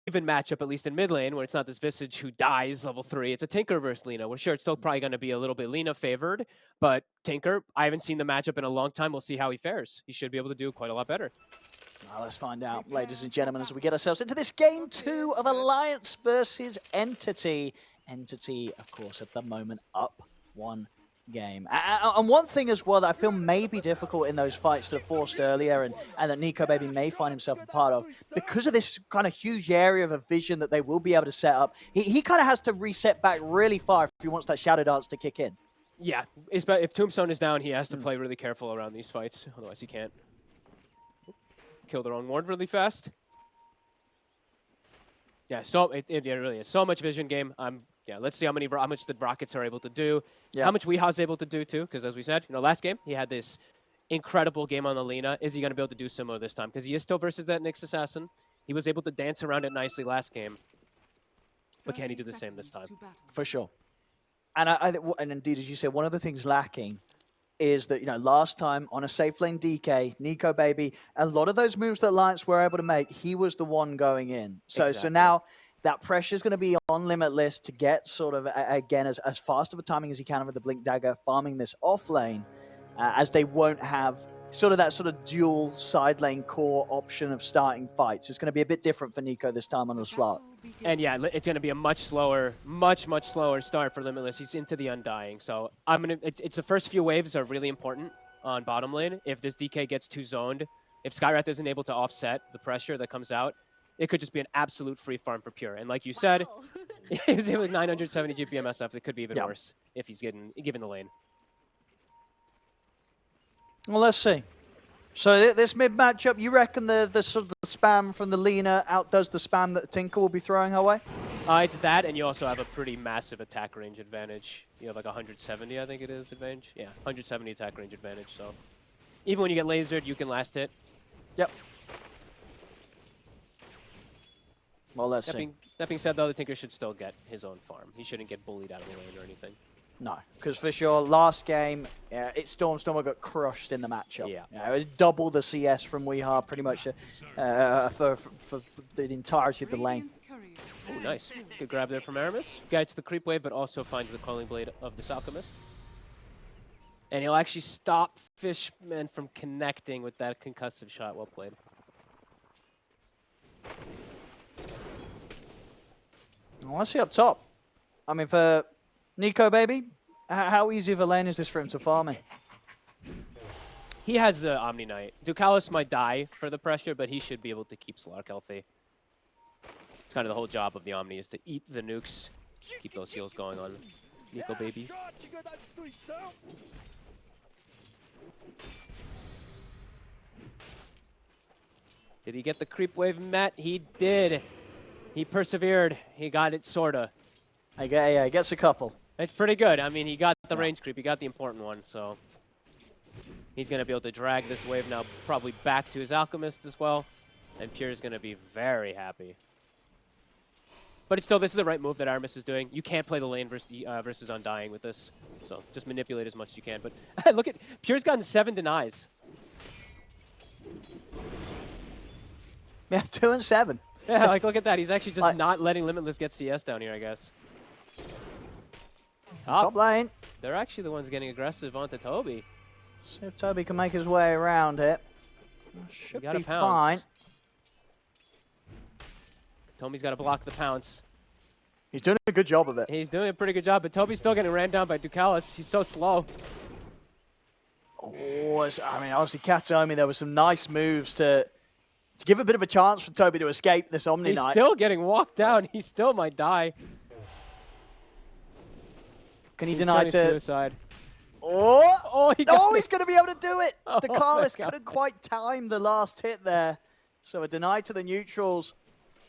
even matchup, at least in mid lane, where it's not this Visage who dies level 3. It's a Tinker versus Lina. We're sure it's still probably going to be a little bit Lina favored, but Tinker, I haven't seen the matchup in a long time. We'll see how he fares. He should be able to do quite a lot better. Well, let's find out, ladies and gentlemen, as we get ourselves into this game 2 of Alliance versus Entity. Entity, of course, at the moment up 1 game. And one thing as well that I feel may be difficult in those fights that are forced earlier and that Nico Baby may find himself a part of, because of this kind of huge area of a vision that they will be able to set up, he kind of has to reset back really far if he wants that Shadow Dance to kick in. Yeah, if Tombstone is down, he has to play really careful around these fights, otherwise he can't. Kill their own ward really fast. Yeah, so it really is so much vision game. Yeah, let's see how much the Rockets are able to do. Yeah. How much Weeha's able to do too, because as we said, last game he had this incredible game on the Lina. Is he going to be able to do similar this time? Because he is still versus that Nyx assassin. He was able to dance around it nicely last game, but can he do the same this time? For sure. And and indeed, as you said, one of the things lacking is that, last time on a safe lane DK, Nico Baby, a lot of those moves that Alliance were able to make, he was the one going in. So now that pressure is going to be on Limitless to get sort of, again, as fast of a timing as he can with the Blink Dagger, farming this off lane, as they won't have that dual side lane core option of starting fights. It's going to be a bit different for Nico this time on the slot. And yeah, it's going to be a much slower start for Limitless. He's into the Undying. So it's the first few waves are really important on bottom lane. If this DK gets too zoned, if Skywrath isn't able to offset the pressure that comes out, it could just be an absolute free farm for Pure. And like you said, he's with 970 GPM SF. It could be even worse if he's given the lane. Well, let's see. So this mid matchup, you reckon the sort of the spam from the Lina outdoes the spam that Tinker will be throwing her way? It's that, and you also have a pretty massive attack range advantage. You have like 170, I think it is, advantage. Yeah, 170 attack range advantage, so even when you get lasered, you can last hit. Yep. Well, let's see. That being said, though, the Tinker should still get his own farm. He shouldn't get bullied out of the lane or anything. No, because for sure, last game, Stormer got crushed in the matchup. Yeah. It was double the CS from Weeha pretty much for the entirety of the lane. Oh, nice. Good grab there from Aramis. Guides the creep wave, but also finds the Coiling Blade of this Alchemist. And he'll actually stop Fishman from connecting with that concussive shot. Well played. Well, let's see up top. I mean, for Nico Baby, how easy of a lane is this for him to farm in? He has the Omni Knight. Ducalis might die for the pressure, but he should be able to keep Slark healthy. It's kind of the whole job of the Omni is to eat the nukes, keep those heals going on Nico Baby. Did he get the creep wave met? He did. He persevered. He got it, sorta. Yeah, he gets a couple. It's pretty good. I mean, he got the range creep. He got the important one, so he's going to be able to drag this wave now probably back to his Alchemist as well, and Pure's going to be very happy. But it's still, this is the right move that Aramis is doing. You can't play the lane versus Undying with this, so just manipulate as much as you can. But look at, Pure's gotten 7 denies. Yeah, 2 and 7. Yeah, like look at that. He's actually just not letting Limitless get CS down here, I guess. Top lane. They're actually the ones getting aggressive onto Toby. See if Toby can make his way around it. Should be fine. Toby's got to block the pounce. He's doing a good job of it. He's doing a pretty good job, but Toby's still getting ran down by Ducalis. He's so slow. Oh, I mean, obviously, Katomi, there were some nice moves to give a bit of a chance for Toby to escape this Omni Knight. He's still getting walked down. He still might die. Can he deny to suicide? Oh, he's going to be able to do it. Ducalis couldn't quite time the last hit there. So a deny to the neutrals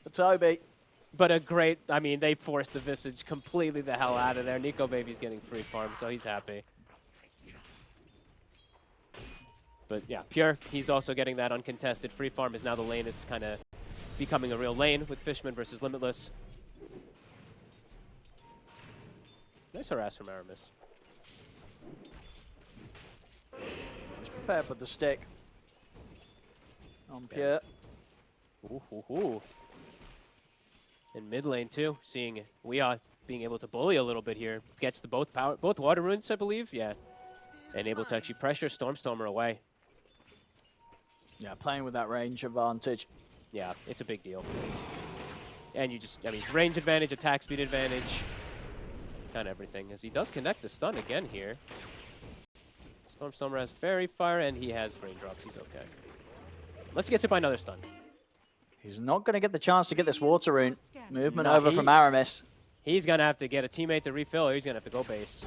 for Toby. But a great, I mean, they forced the Visage completely the hell out of there. Nico Baby's getting free farm, so he's happy. But yeah, Pure, he's also getting that uncontested free farm, as now the lane is kind of becoming a real lane with Fishman versus Limitless. Nice harass from Aramis. He's prepared with the stick on Pure. Ooh. In mid lane too, seeing WEU being able to bully a little bit here. Gets the both water runes, I believe. Yeah. And able to actually pressure Stormstormer away. Yeah, playing with that range advantage. Yeah, it's a big deal. And you just, I mean, it's range advantage, attack speed advantage, kind of everything. As he does connect the stun again here. Stormstormer has Fairy Fire, and he has Raindrops. He's okay. Let's get hit by another stun. He's not going to get the chance to get this water rune. Movement over from Aramis. He's going to have to get a teammate to refill, or he's going to have to go base.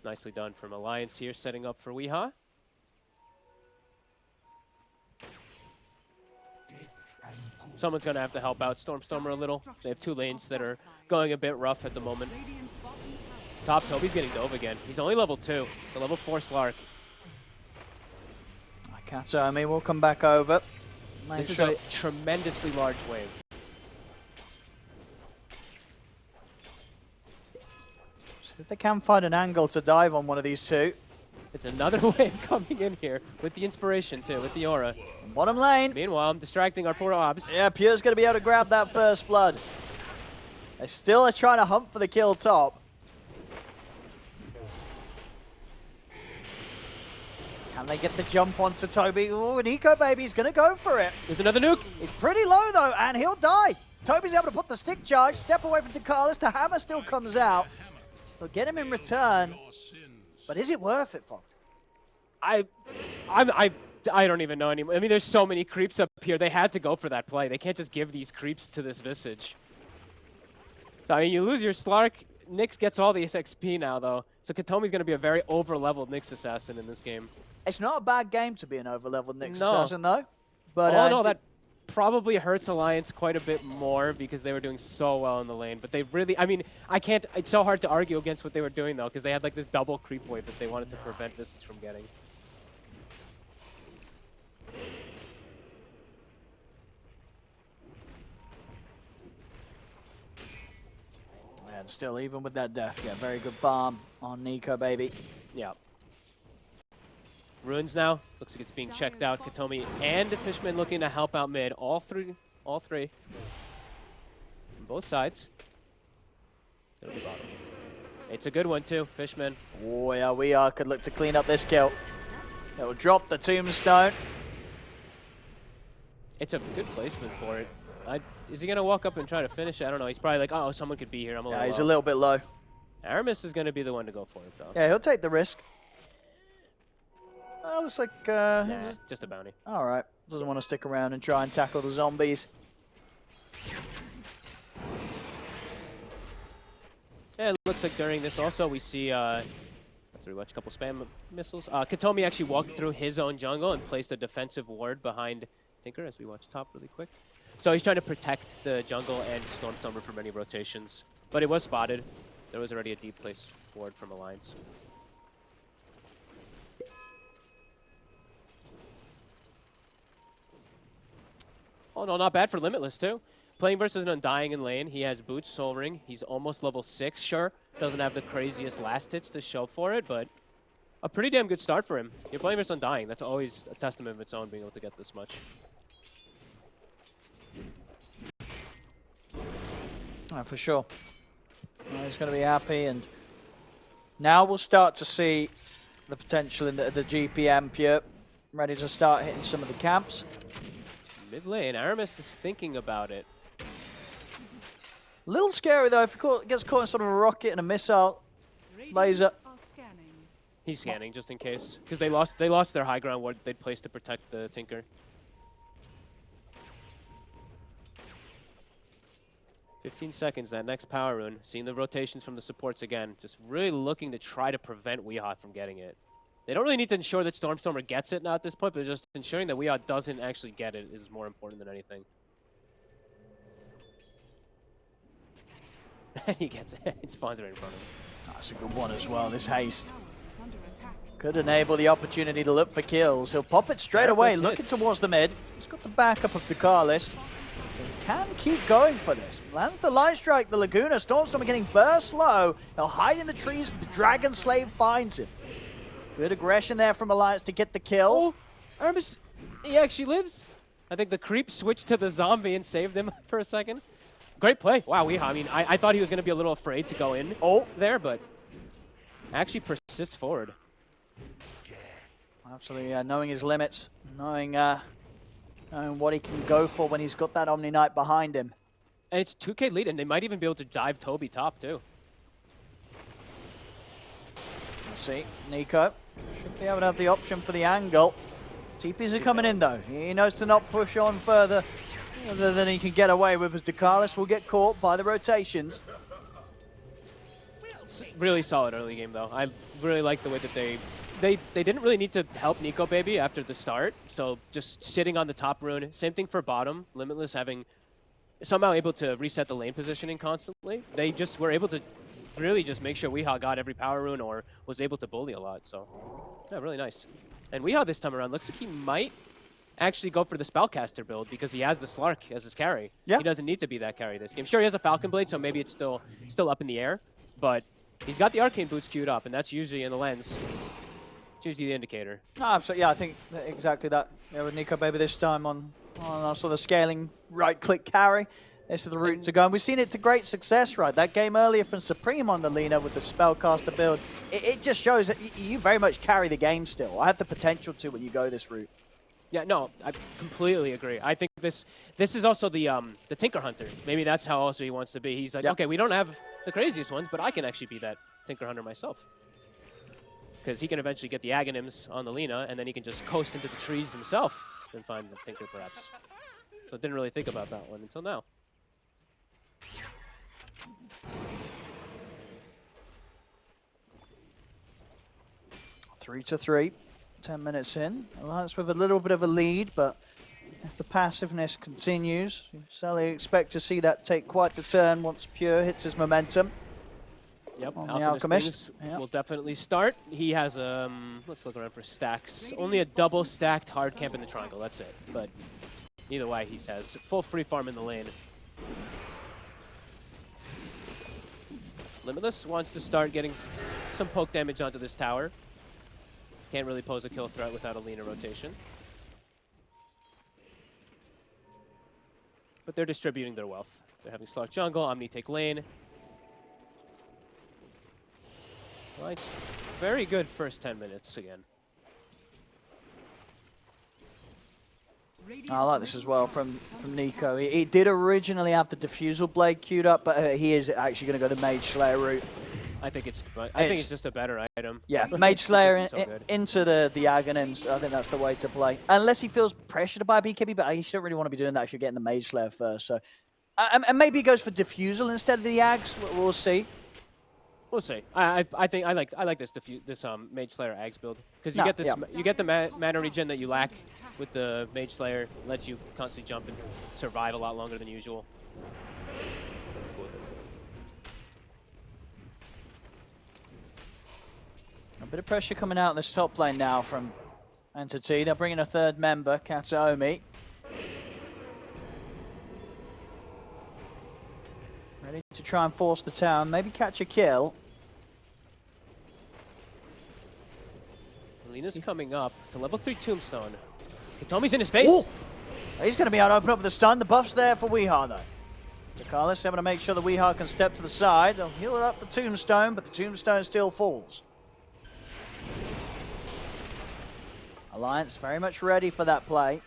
Nicely done from Alliance here, setting up for WEU. Someone's going to have to help out Stormstormer a little. They have two lanes that are going a bit rough at the moment. Top Toby's getting dove again. He's only level 2. It's a level 4 Slark. Katomi will come back over. This is a tremendously large wave. So if they can find an angle to dive on one of these two. It's another wave coming in here with the inspiration too, with the aura. Bottom lane. Meanwhile, I'm distracting our poor obs. Yeah, Pure's going to be able to grab that first blood. They still are trying to hunt for the kill top. Can they get the jump onto Toby? Ooh, and Eco Baby's going to go for it. There's another nuke. He's pretty low though, and he'll die. Toby's able to put the stick charge, step away from Dakalis. The hammer still comes out. Still get him in return. But is it worth it, Fox? I don't even know anymore. I mean, there's so many creeps up here. They had to go for that play. They can't just give these creeps to this Visage. So, I mean, you lose your Slark. Nyx gets all the XP now, though. So Katomi's going to be a very over-leveled Nyx assassin in this game. It's not a bad game to be an over-leveled Nyx assassin, though. But no, that probably hurts Alliance quite a bit more because they were doing so well in the lane. But they really, I mean, I can't, it's so hard to argue against what they were doing, though, because they had like this double creep wave that they wanted to prevent Visage from getting. And still, even with that death, yeah, very good farm on Nico, baby. Yeah. Ruins now. Looks like it's being checked out. Katomi and Fishman looking to help out mid. All three. On both sides. It'll be bottom. It's a good one, too. Fishman. Oh, yeah, WEU could look to clean up this kill. It'll drop the tombstone. It's a good placement for it. Is he going to walk up and try to finish it? I don't know. He's probably like, oh, someone could be here. Yeah, he's a little bit low. Aramis is going to be the one to go for it, though. Yeah, he'll take the risk. Looks like... yeah, just a bounty. All right. Doesn't want to stick around and try and tackle the zombies. Yeah, it looks like during this also we see... after we watch a couple spam missiles. Katomi actually walked through his own jungle and placed a defensive ward behind Tinker as we watch top really quick. So he's trying to protect the jungle and Stormstormer from any rotations. But it was spotted. There was already a deep place ward from Alliance. Oh no, not bad for Limitless too. Playing versus an Undying in lane. He has Boots, Soul Ring. He's almost level 6, sure. Doesn't have the craziest last hits to show for it, but a pretty damn good start for him. You're playing versus Undying. That's always a testament of its own, being able to get this much. Oh, for sure. He's going to be happy, and now we'll start to see the potential in the GPM Pure. Ready to start hitting some of the camps. Mid lane, Aramis is thinking about it. A little scary though, if he gets caught in sort of a rocket and a missile laser. He's scanning just in case, because they lost their high ground ward they'd placed to protect the Tinker. 15 seconds, that next power rune. Seeing the rotations from the supports again. Just really looking to try to prevent WEU from getting it. They don't really need to ensure that Stormstormer gets it now at this point, but just ensuring that WEU doesn't actually get it is more important than anything. And he gets it. It spawns right in front of him. That's a good one as well, this haste. Could enable the opportunity to look for kills. He'll pop it straight away, looking towards the mid. He's got the backup of Dakalis. So he can keep going for this. Lands the Light Strike, the Laguna. Stormstormer getting burst low. He'll hide in the trees, but the Dragon Slave finds him. Good aggression there from Alliance to get the kill. Oh, Aramis, he actually lives. I think the creep switched to the zombie and saved him for a second. Great play. Wow, Weehaw. I mean, I thought he was going to be a little afraid to go in there, but actually persists forward. Absolutely, yeah, knowing his limits, knowing what he can go for when he's got that Omni Knight behind him. And it's 2K lead, and they might even be able to dive Toby top, too. Let's see, Nico should be able to have the option for the angle. TPs are coming in, though. He knows to not push on further than he can get away with, as DeCarlis will get caught by the rotations. It's really solid early game, though. I really like the way that they didn't really need to help Nico Baby after the start, so just sitting on the top rune. Same thing for bottom. Limitless having somehow able to reset the lane positioning constantly. They just were able to really just make sure Weehaw got every power rune or was able to bully a lot. So yeah, really nice. And Weehaw this time around looks like he might actually go for the Spellcaster build because he has the Slark as his carry. Yeah. He doesn't need to be that carry this game. Sure, he has a Falcon Blade, so maybe it's still up in the air, but he's got the Arcane Boots queued up, and that's usually in the lens. It's usually the indicator. Absolutely, yeah, I think exactly that. Yeah, with Nico Baby this time on our sort of scaling right-click carry. This is the route to go. And we've seen it to great success, right? That game earlier from Supreme on the Lina with the Spellcaster build. It just shows that you very much carry the game still. I have the potential to when you go this route. Yeah, no, I completely agree. I think this is also the Tinker Hunter. Maybe that's how also he wants to be. He's like, okay, we don't have the craziest ones, but I can actually be that Tinker Hunter myself. Because he can eventually get the Aghanims on the Lina, and then he can just coast into the trees himself and find the Tinker, perhaps. So I didn't really think about that one until now. Three to 3, 10 minutes in. Alliance with a little bit of a lead, but if the passiveness continues, you certainly expect to see that take quite the turn once Pure hits his momentum. Yep, Alchemist will definitely start. He has let's look around for stacks. Only a double stacked hard camp in the triangle, that's it. But either way, he has full free farm in the lane. Limitless wants to start getting some poke damage onto this tower. Can't really pose a kill threat without a Lina rotation. But they're distributing their wealth. They're having Slark jungle, Omni take lane. Right. Very good first 10 minutes again. I like this as well from Nico. He did originally have the Diffusal Blade queued up, but he is actually going to go the Mage Slayer route. I think it's just a better item. Yeah, Mage Slayer so into the Aghanims. I think that's the way to play. Unless he feels pressured by BKB, but he don't really want to be doing that if you're getting the Mage Slayer first. So, and maybe he goes for Diffusal instead of the Aghs. We'll see. We'll see. I think I like this Mage Slayer Aghs build because you get this you get the mana regen that you lack with the Mage Slayer. Lets you constantly jump and survive a lot longer than usual. A bit of pressure coming out in this top lane now from Entity. They're bringing a third member, Kataomi. Ready to try and force the tower, maybe catch a kill. Lina's coming up to level 3 Tombstone. Katomi's in his face. Ooh. He's going to be able to open up the stun. The buff's there for Weehaw, though. DeCarlis able to make sure the Weehaw can step to the side. They'll heal up the Tombstone, but the Tombstone still falls. Alliance very much ready for that play.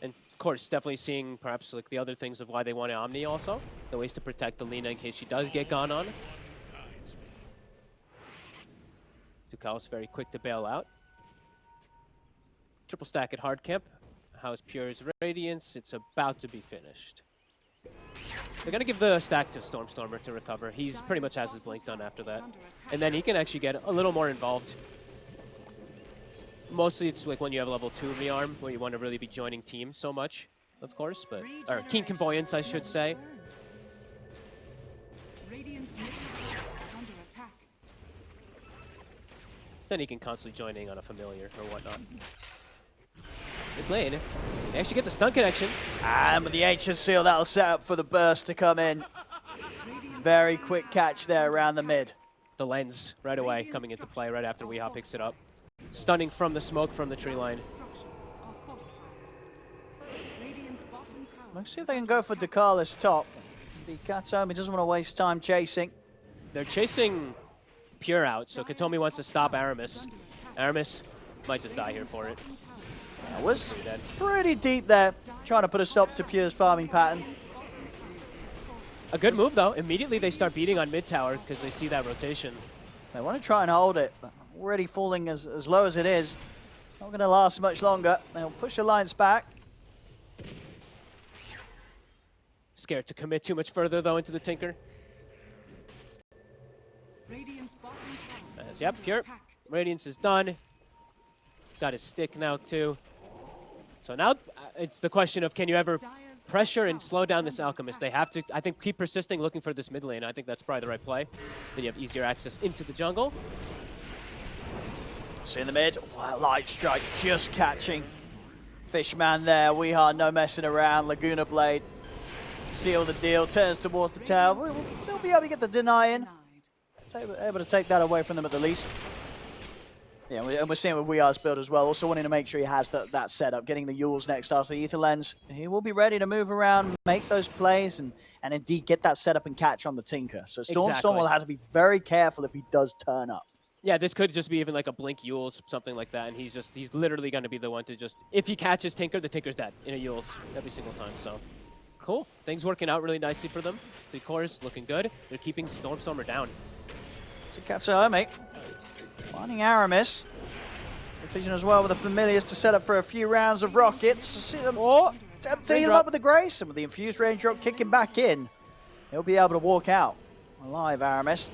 And of course, definitely seeing perhaps like the other things of why they want Omni also. The ways to protect the Lina in case she does get gone on. Dukalis very quick to bail out. Triple stack at hard camp. How's Pure's Radiance? It's about to be finished. They're going to give the stack to Stormstormer to recover. He's pretty much has his blink done after that. And then he can actually get a little more involved. Mostly it's like when you have level 2 rearm where you want to really be joining teams so much, of course, but or Keen Convoyance, I should say. So then he can constantly joining on a familiar or whatnot. Mid lane, they actually get the stun connection. And with the Ancient Seal, that'll set up for the burst to come in. Very quick catch there around the mid. The lens right away coming into play right after Weehaw picks it up. Stunning from the smoke from the tree line. Let's see if they can go for Dakalis top. The Katomi doesn't want to waste time chasing. They're chasing Pure out, so Katomi wants to stop Aramis. Aramis might just die here for it. That was pretty deep there, trying to put a stop to Pure's farming pattern. A good move, though. Immediately they start beating on mid tower because they see that rotation. They want to try and hold it, but already falling as low as it is. Not going to last much longer. They'll push Alliance back. Scared to commit too much further, though, into the Tinker. Yep, Pure. Radiance is done. Got his stick now, too. So now it's the question of, can you ever pressure and slow down this Alchemist? They have to, I think, keep persisting, looking for this mid lane. I think that's probably the right play. Then you have easier access into the jungle. See in the mid. Wow, Light Strike just catching. Fishman there. Weehaw, no messing around. Laguna Blade to seal the deal. Turns towards the tower. They'll be able to get the deny in. Able to take that away from them at the least. Yeah, and we're seeing with Weehar's build as well. Also wanting to make sure he has that setup. Getting the Yules next after the Ether Lens. He will be ready to move around, make those plays, and indeed get that setup and catch on the Tinker. So Storm will have to be very careful if he does turn up. Yeah, this could just be even like a Blink Yules, something like that, and he's literally going to be the one to just, if he catches Tinker, the Tinker's dead in a Yules every single time, so. Cool. Things working out really nicely for them. The cores looking good. They're keeping Stormer down. So Katsuomi finding Aramis. Vision as well with the Familiars to set up for a few rounds of rockets. See them team them up with the Grace, and with the infused range drop kicking back in, he'll be able to walk out alive, Aramis.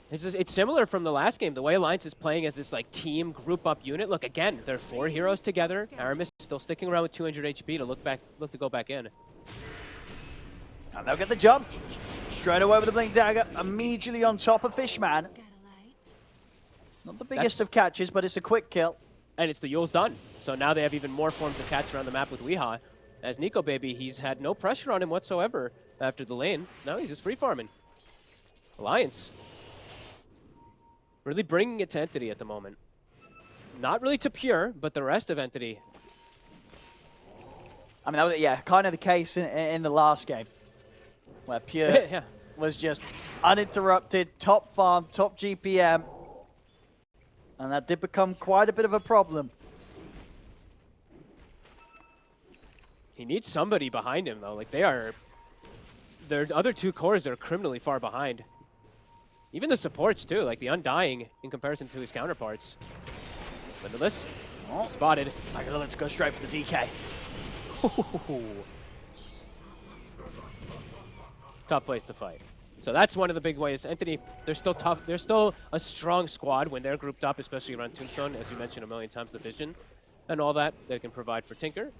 It's similar from the last game. The way Alliance is playing as this like team group up unit. Look, again, they're 4 heroes together. Aramis still sticking around with 200 HP to look to go back in. And they'll get the jump. Straight away with the Blink Dagger, immediately on top of Fishman. Not the biggest of catches, but it's a quick kill. And it's the Yule's done. So now they have even more forms of catch around the map with Weehaw. As Nico Baby, he's had no pressure on him whatsoever after the lane. Now he's just free farming. Alliance. Really bringing it to Entity at the moment. Not really to Pure, but the rest of Entity. I mean, that was, yeah, kind of the case in the last game. Where Pure was just uninterrupted, top farm, top GPM. And that did become quite a bit of a problem. He needs somebody behind him, though. Like, their other 2 cores are criminally far behind. Even the supports, too, like the Undying in comparison to his counterparts. Limitless, spotted. I gotta let it go straight for the DK. Tough place to fight. So that's one of the big ways. Entity, they're still tough. They're still a strong squad when they're grouped up, especially around Tombstone, as you mentioned a million times, the vision and all that they can provide for Tinker.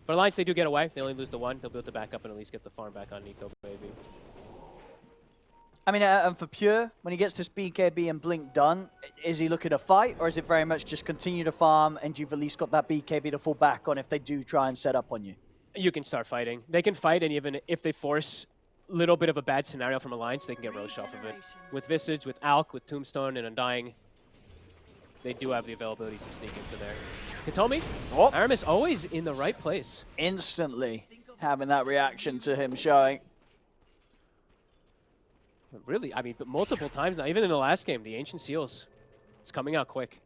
But Alliance, they do get away. They only lose the 1. They'll be able to back up and at least get the farm back on Nico Baby. I mean, and for Pure, when he gets this BKB and Blink done, is he looking to fight, or is it very much just continue to farm and you've at least got that BKB to fall back on if they do try and set up on you? You can start fighting. They can fight, and even if they force a little bit of a bad scenario from Alliance, they can get Roche off of it. With Visage, with Alk, with Tombstone, and Undying, they do have the availability to sneak into there. Katomi, Aramis always in the right place. Instantly having that reaction to him showing. Really, I mean, but multiple times now, even in the last game, the Ancient Seals, it's coming out quick.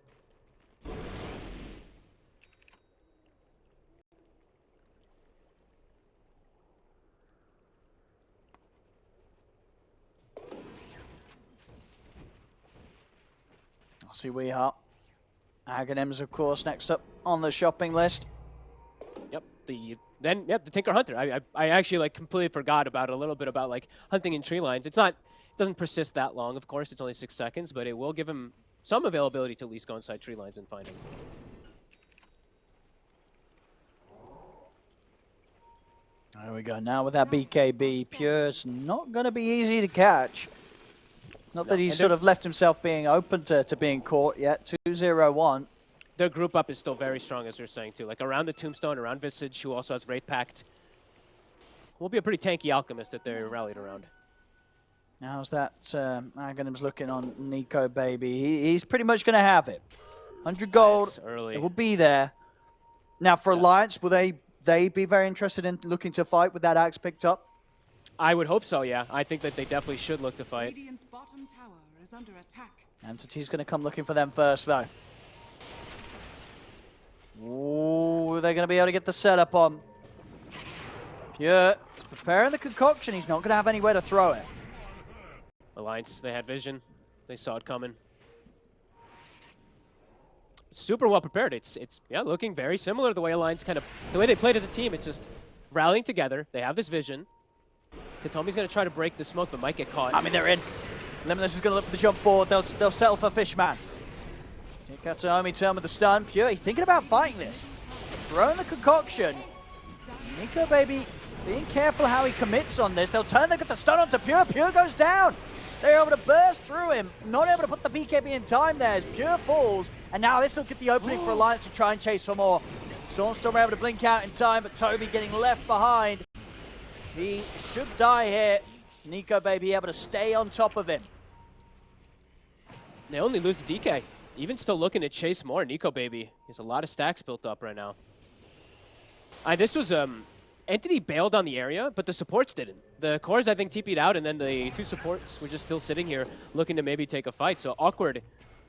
I'll see Weehaw. Aghanims, of course, next up on the shopping list. Yep, the Tinker Hunter. I actually like completely forgot about it, a little bit about like hunting in tree lines. It doesn't persist that long, of course. It's only 6 seconds, but it will give him some availability to at least go inside tree lines and find him. There we go. Now with that BKB, Pure's not going to be easy to catch. Not that he's sort of left himself being open to being caught yet. 2-0-1. Their group up is still very strong, as you're saying, too. Like around the Tombstone, around Visage, who also has Wraith Pact. Will be a pretty tanky Alchemist that they're rallied around. How's that Aghanim's looking on Nico Baby? He's pretty much going to have it. 100 gold. Early. It will be there. Now, for Alliance, will they be very interested in looking to fight with that axe picked up? I would hope so, yeah. I think that they definitely should look to fight. Radiant's bottom tower is under attack. Entity's going to come looking for them first, though. Ooh, they're going to be able to get the setup on. Pure is preparing the concoction. He's not going to have anywhere to throw it. Alliance, they had vision. They saw it coming. Super well prepared. It's yeah, looking very similar to the way Alliance the way they played as a team. It's just rallying together. They have this vision. Katomi's going to try to break the smoke, but might get caught. I mean, they're in. Limitless is going to look for the jump forward. They'll settle for Fishman. Katomi turn with the stun. Pure, he's thinking about fighting this. Throwing the concoction. Nico, baby, being careful how he commits on this. They'll get the stun onto Pure. Pure goes down. They're able to burst through him. Not able to put the BKB in time there as Pure falls. And now this will get the opening for Alliance to try and chase for more. Storm able to blink out in time, but Toby getting left behind. He should die here. Nico, baby, able to stay on top of him. They only lose the DK. Even still looking to chase more. Nico, baby, has a lot of stacks built up right now. This was Entity bailed on the area, but the supports didn't. The cores, I think, TP'd out, and then the two supports were just still sitting here looking to maybe take a fight. So awkward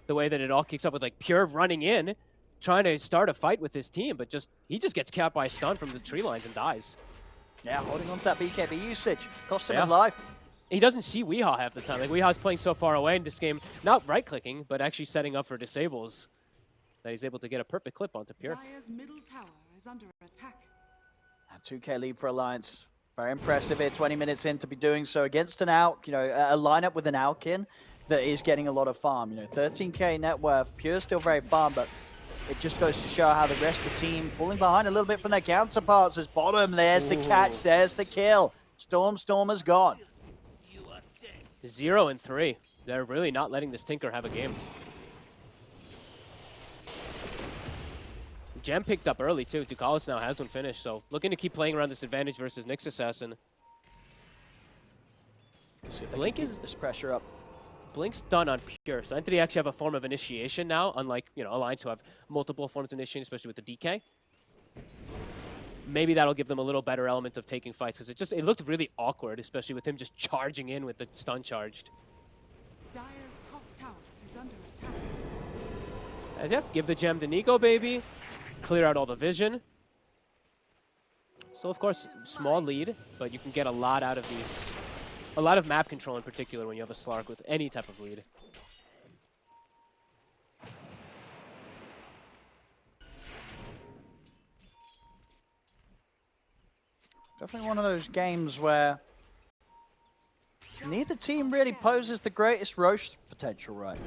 the way that it all kicks off with like Pure running in, trying to start a fight with his team, but he just gets capped by a stun from the tree lines and dies. Yeah, holding on to that BKB usage. Cost him his life. He doesn't see Weehaw half the time. Like, Weehaw's playing so far away in this game, not right-clicking, but actually setting up for disables, that he's able to get a perfect clip onto Pure. Dire's middle tower is under attack. A 2K lead for Alliance. Very impressive here, 20 minutes in to be doing so against an out, a lineup with an Alkin that is getting a lot of farm. 13K net worth. Pure's still very farm, but it just goes to show how the rest of the team falling behind a little bit from their counterparts. As bottom, there's the catch, there's the kill. Stormer's gone. 0 and 3. They're really not letting this Tinker have a game. Gem picked up early too. Ducalis now has one finished, so looking to keep playing around this advantage versus Nyx Assassin. Blink is this pressure up. Blink's done on Pure, so Entity actually have a form of initiation now, unlike Alliance who have multiple forms of initiation, especially with the DK. Maybe that'll give them a little better element of taking fights, because it looked really awkward, especially with him just charging in with the stun charged. Dire's top tower is under attack. Yeah, give the gem to Nico, baby. Clear out all the vision. Still, of course, small lead, but you can get a lot out of these. A lot of map control in particular when you have a Slark with any type of lead. Definitely one of those games where neither team really poses the greatest Roche potential, right?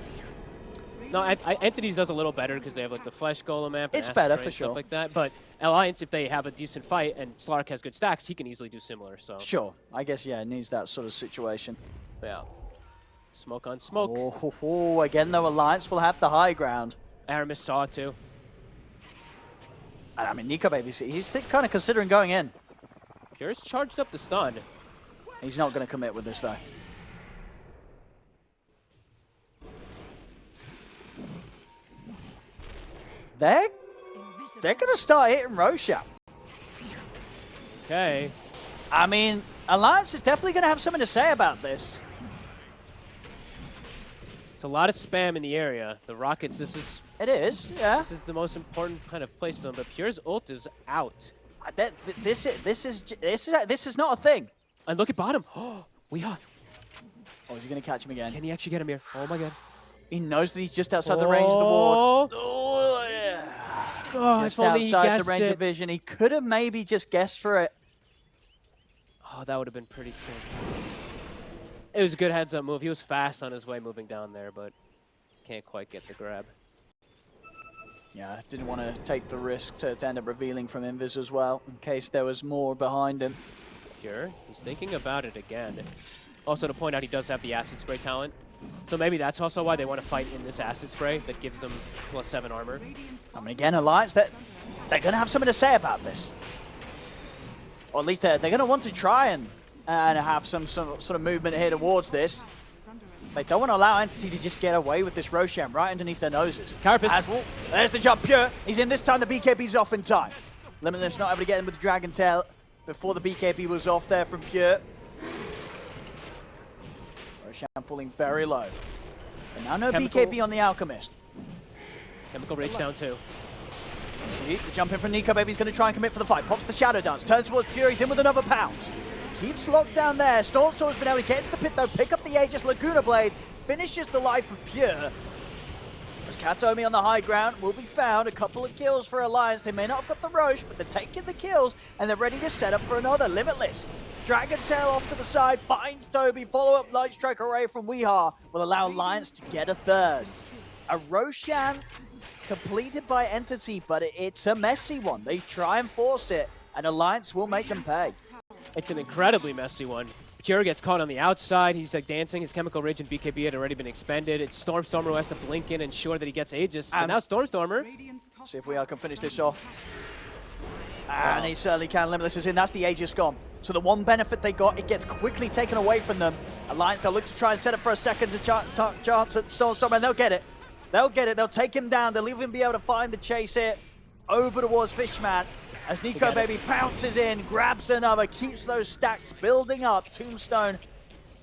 No, Entities does a little better because they have like the Flesh Golem amp. It's better for stuff sure. like that. But Alliance, if they have a decent fight and Slark has good stacks, he can easily do similar. So sure, I guess it needs that sort of situation. Yeah, smoke on smoke. Oh, again though, Alliance will have the high ground. Aramis saw it too. And I mean, Nico, baby, he's kind of considering going in. Pure's charged up the stun. He's not going to commit with this though. They're going to start hitting Rosha. Okay. I mean, Alliance is definitely going to have something to say about this. It's a lot of spam in the area. The Rockets, It is, yeah. This is the most important kind of place for them, but Pure's ult is out. This is not a thing. And look at bottom. Oh, Weehaw. Oh, is he going to catch him again? Can he actually get him here? Oh my god. He knows that he's just outside the range of the ward. Oh, Yeah. oh Just if only he outside guessed the range it. of vision. He could have maybe just guessed for it. Oh, that would have been pretty sick. It was a good heads-up move. He was fast on his way moving down there, but can't quite get the grab. Yeah, didn't want to take the risk to end up revealing from Invis as well, in case there was more behind him. Pure, he's thinking about it again. Also, to point out, he does have the Acid Spray talent. So maybe that's also why they want to fight in this Acid Spray that gives them +7 armor. I mean, again, Alliance, they're going to have something to say about this. Or at least they're going to want to try and have some sort of movement here towards this. They don't want to allow Entity to just get away with this Roshan right underneath their noses. Carapace. As well, there's the jump. Pure. He's in this time. The BKB's off in time. Limitless not able to get him with the Dragon Tail before the BKB was off there from Pure. Roshan falling very low. And now no Chemical. BKB on the Alchemist. Chemical Rage down too. See, the jump in from Nico Baby's going to try and commit for the fight. Pops the Shadow Dance, turns towards Pure, he's in with another pounce. Keeps locked down there. Stormstorm's been able to get into the pit though, pick up the Aegis. Laguna Blade finishes the life of Pure. As Katomi on the high ground will be found. A couple of kills for Alliance. They may not have got the Roche, but they're taking the kills and they're ready to set up for another. Limitless. Dragon Tail off to the side, finds Toby. Follow-up Light Strike Array from Weehaw will allow Alliance to get a third. A Roshan completed by Entity, but it's a messy one. They try and force it, and Alliance will make them pay. It's an incredibly messy one. Pure gets caught on the outside. He's like dancing. His Chemical Ridge and BKB had already been expended. It's Stormstormer who has to blink in and ensure that he gets Aegis. But now Stormstormer. See if we can finish this off. And he certainly can. Limitless is in. That's the Aegis gone. So the one benefit they got, it gets quickly taken away from them. Alliance, they'll look to try and set up for a second chance at Stormstormer, and they'll get it. They'll get it. They'll take him down. They'll even be able to find the chase here over towards Fishman. As Nico Baby pounces in, grabs another, keeps those stacks building up. Tombstone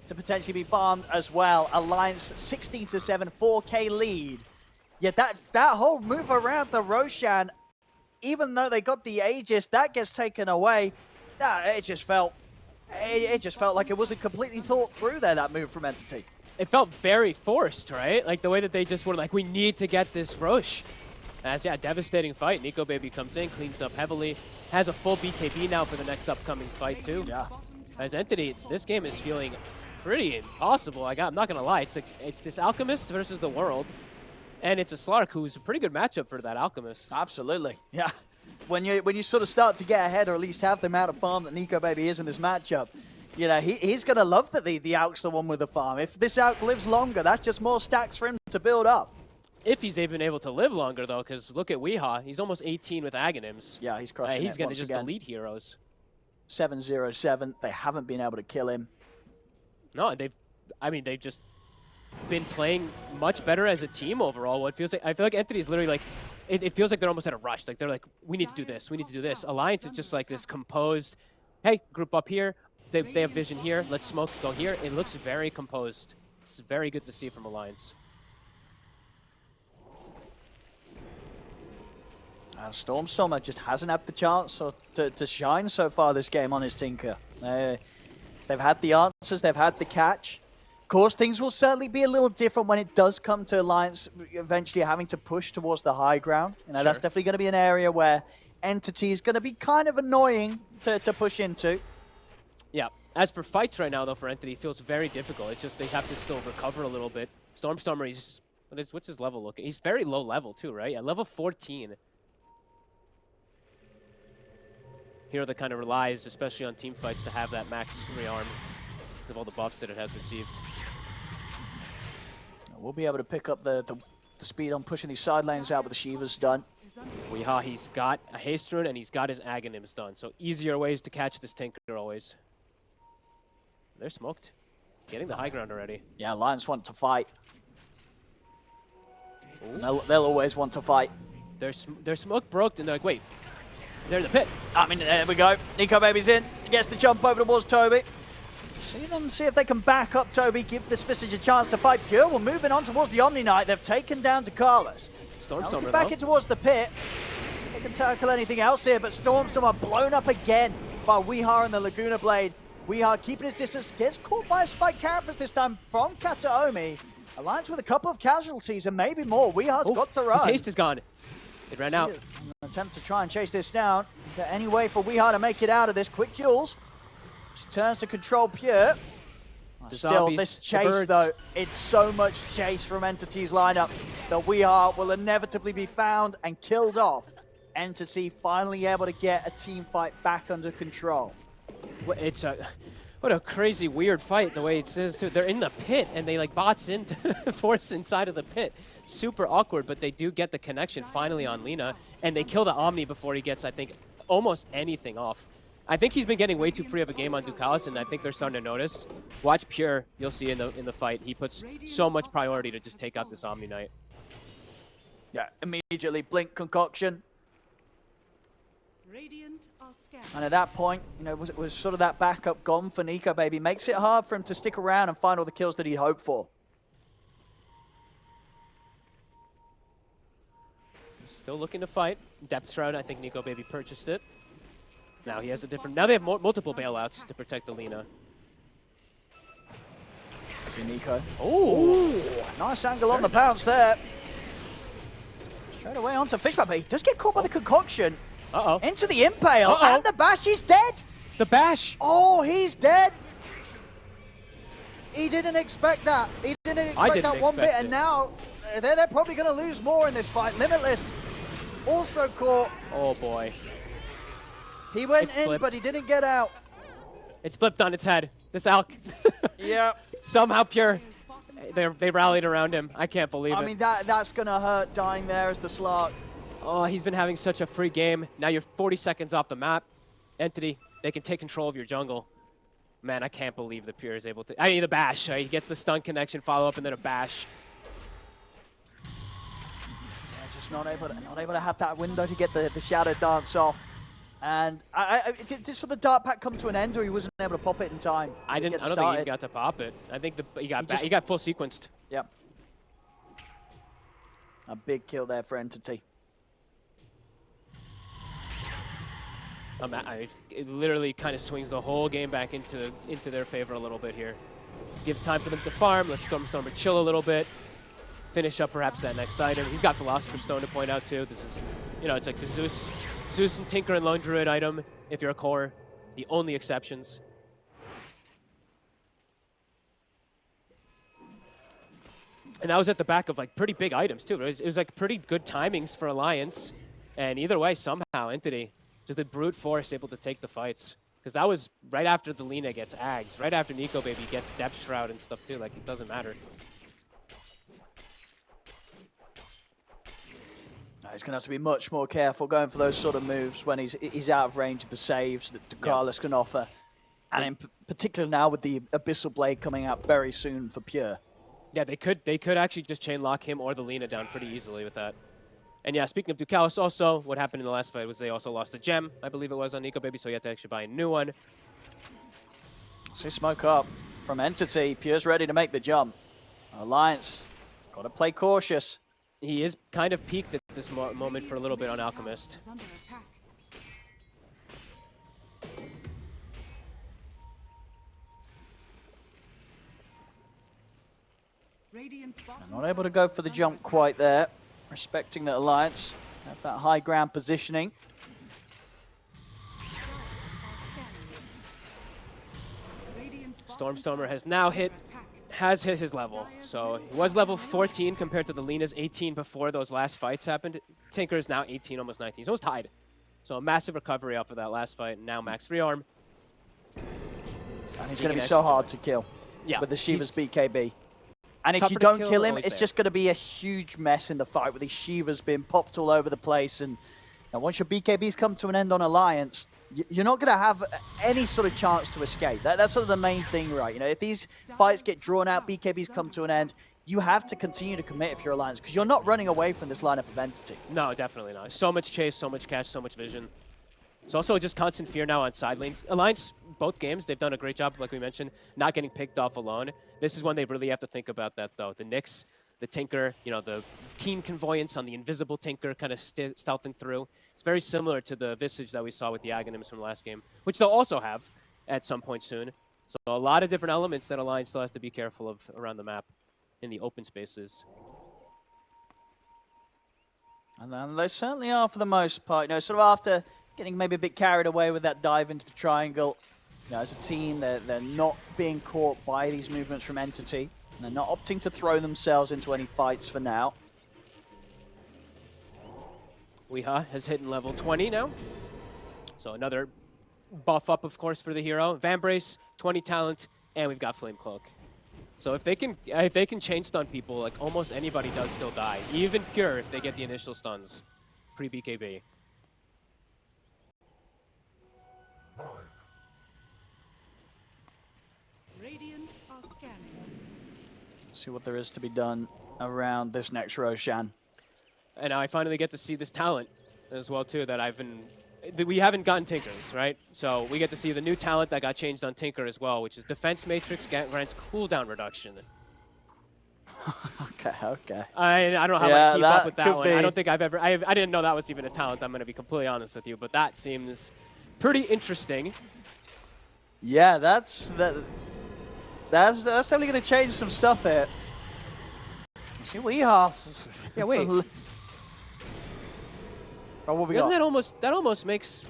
to potentially be farmed as well. Alliance 16-7, 4K lead. Yet that whole move around the Roshan, even though they got the Aegis, that gets taken away. It just felt like it wasn't completely thought through there, that move from Entity. It felt very forced, right? Like the way that they just were like, we need to get this Roche. As devastating fight. Nico Baby comes in, cleans up heavily, has a full BKB now for the next upcoming fight too. Yeah. As Entity, this game is feeling pretty impossible. I'm not gonna lie. It's this Alchemist versus the world, and it's a Slark who's a pretty good matchup for that Alchemist. Absolutely, yeah. When you sort of start to get ahead, or at least have the amount of farm that Nico Baby is in this matchup, you know, he's gonna love that the Alk's the one with the farm. If this Alk lives longer, that's just more stacks for him to build up. If he's even able to live longer, though, because look at Weehaw. He's almost 18 with Aghanims. Yeah, he's crushing He's it going to once just again. delete heroes. 7-0-7. They haven't been able to kill him. No, they've just been playing much better as a team overall. It feels like, I feel like Entity's literally like, it feels like they're almost at a rush. Like, they're like, we need to do this. We need to do this. Alliance is just like this composed, hey, group up here. They have vision here. Let's smoke, go here. It looks very composed. It's very good to see from Alliance. Stormstormer just hasn't had the chance to shine so far this game on his Tinker. They've had the answers, they've had the catch. Of course, things will certainly be a little different when it does come to Alliance eventually having to push towards the high ground. You know, that's definitely going to be an area where Entity is going to be kind of annoying to push into. Yeah. As for fights right now, though, for Entity, it feels very difficult. It's just they have to still recover a little bit. Stormstormer, what's his level looking? He's very low level, too, right? At level 14. Hero that kind of relies, especially on team fights, to have that max rearm of all the buffs that it has received. We'll be able to pick up the speed on pushing these side lanes out with the Shiva's done. Weehaw, he's got a haste rune and he's got his Aghanims done. So easier ways to catch this Tinker always. They're smoked. Getting the high ground already. Yeah, Alliance want to fight. They'll always want to fight. Their smoke broke and they're like, wait, they're in the pit. I mean, there we go. Nico Baby's in. He gets the jump over towards Toby. See if they can back up Toby, give this Visage a chance to fight. Pure will moving on towards the Omni Knight. They've taken down Carlos. Stormstormer, back it towards the pit. They can tackle anything else here, but Stormstormer blown up again by Weehaw and the Laguna Blade. Weehaw keeping his distance, gets caught by a Spike Carapace this time from Kataomi. Alliance with a couple of casualties and maybe more. Weehaw's got the run. His haste is gone. It ran out. An attempt to try and chase this down. Is there any way for Weehaw to make it out of this? Quick kills. Just turns to control Pure. Still, Zombies, this the chase, birds. though, it's so much chase from Entity's lineup that Weehaw will inevitably be found and killed off. Entity finally able to get a team fight back under control. It's what a crazy, weird fight, the way it says, too. They're in the pit, and they, like, bots into force inside of the pit. Super awkward, but they do get the connection finally on Lina, and they kill the Omni before he gets, I think, almost anything off. I think he's been getting way too free of a game on Ducalis, and I think they're starting to notice. Watch Pure, you'll see in the fight. He puts so much priority to just take out this Omni Knight. Yeah, immediately blink concoction. Radiant are scared. And at that point, you know, was sort of that backup gone for Nico Baby. Makes it hard for him to stick around and find all the kills that he'd hoped for. Still looking to fight. Depth Shroud, I think Nico Baby purchased it. Now he has a different... Now they have multiple bailouts to protect the Lina. See Nico. Oh, Nice angle on the pounce there. Straight away onto Fishman, but he does get caught by the concoction. Uh-oh. Into the impale, Uh-oh. and the bash is dead. The bash! Oh, he's dead. He didn't expect that. He didn't expect that one bit, and now they're probably going to lose more in this fight. Limitless also caught. Oh, boy. He went It's in, flipped. but he didn't get out. It's flipped on its head. This Alk. Yeah. Somehow Pure. They rallied around him. I can't believe it. I mean, that's going to hurt dying there as the Slark. Oh, he's been having such a free game. Now you're 40 seconds off the map. Entity, they can take control of your jungle. Man, I can't believe that Pure is able to... I mean, the bash. He gets the stun connection, follow-up, and then a bash. Yeah, just not able to have that window to get the Shadow Dance off. And did sort of the Dart Pack come to an end, or he wasn't able to pop it in time? I don't think he even got to pop it. I think he got full sequenced. Yep. A big kill there for Entity. It literally kind of swings the whole game back into their favor a little bit here. Gives time for them to farm. Let Stormstormer chill a little bit. Finish up perhaps that next item. He's got Philosopher's Stone to point out too. This is, you know, it's like the Zeus and Tinker and Lone Druid item if you're a core. The only exceptions. And that was at the back of like pretty big items too. It was like pretty good timings for Alliance. And either way, somehow Entity, just a brute force, able to take the fights. Because that was right after the Lina gets Ags, right after Nico Baby gets Depth Shroud and stuff too. Like, it doesn't matter. He's going to have to be much more careful going for those sort of moves when he's out of range of the saves that Ducalis can offer. And in particular now with the Abyssal Blade coming out very soon for Pure. Yeah, they could actually just chain lock him or the Lina down pretty easily with that. And yeah, speaking of Ducalis also, what happened in the last fight was they also lost a gem, I believe it was, on Nico Baby, so he had to actually buy a new one. So smoke up from Entity. Pure's ready to make the jump. Alliance, got to play cautious. He is kind of peaked at this moment for a little bit on Alchemist. Is under attack. Radiant's bottom Not able to go for the jump quite there. Respecting that Alliance have that high ground positioning. Stormstormer has now hit his level. So he was level 14 compared to the Lina's 18 before those last fights happened. Tinker is now 18, almost 19. So it's tied. So a massive recovery off of that last fight. And now max rearm. And he's going to be so hard to kill with the Shiva's BKB. And if you don't kill him, it's just going to be a huge mess in the fight with these Shivas being popped all over the place. And once your BKBs come to an end on Alliance, you're not going to have any sort of chance to escape. That's sort of the main thing, right? You know, if these fights get drawn out, BKBs come to an end, you have to continue to commit if you're Alliance, because you're not running away from this lineup of Entity. No, definitely not. So much chase, so much catch, so much vision. It's also just constant fear now on side lanes. Alliance, both games, they've done a great job, like we mentioned, not getting picked off alone. This is when they really have to think about that, though. The Nyx, the Tinker, you know, the keen convoyance on the invisible Tinker kind of stealthing through. It's very similar to the Visage that we saw with the Aghanims from last game, which they'll also have at some point soon. So a lot of different elements that Alliance still has to be careful of around the map in the open spaces. And then they certainly are for the most part. You know, sort of after getting maybe a bit carried away with that dive into the triangle, you know, as a team, they're not being caught by these movements from Entity. And they're not opting to throw themselves into any fights for now. Weeha has hit level 20 now. So another buff up, of course, for the hero. Vambrace, 20 talent, and we've got Flame Cloak. So if they can chain stun people, like almost anybody does still die. Even Pure if they get the initial stuns pre-BKB. Scanning. See what there is to be done around this next Roshan. And now I finally get to see this talent as well too we haven't gotten Tinkers, right? So we get to see the new talent that got changed on Tinker as well, which is Defense Matrix grants cooldown reduction. Okay. I don't know how Yeah, I keep that up with that could one. I be. don't think I didn't know that was even a talent. I'm going to be completely honest with you, but that seems pretty interesting. Yeah, that's definitely going to change some stuff here. See, we are. Yeah, wait. Oh, what we Doesn't got? that almost makes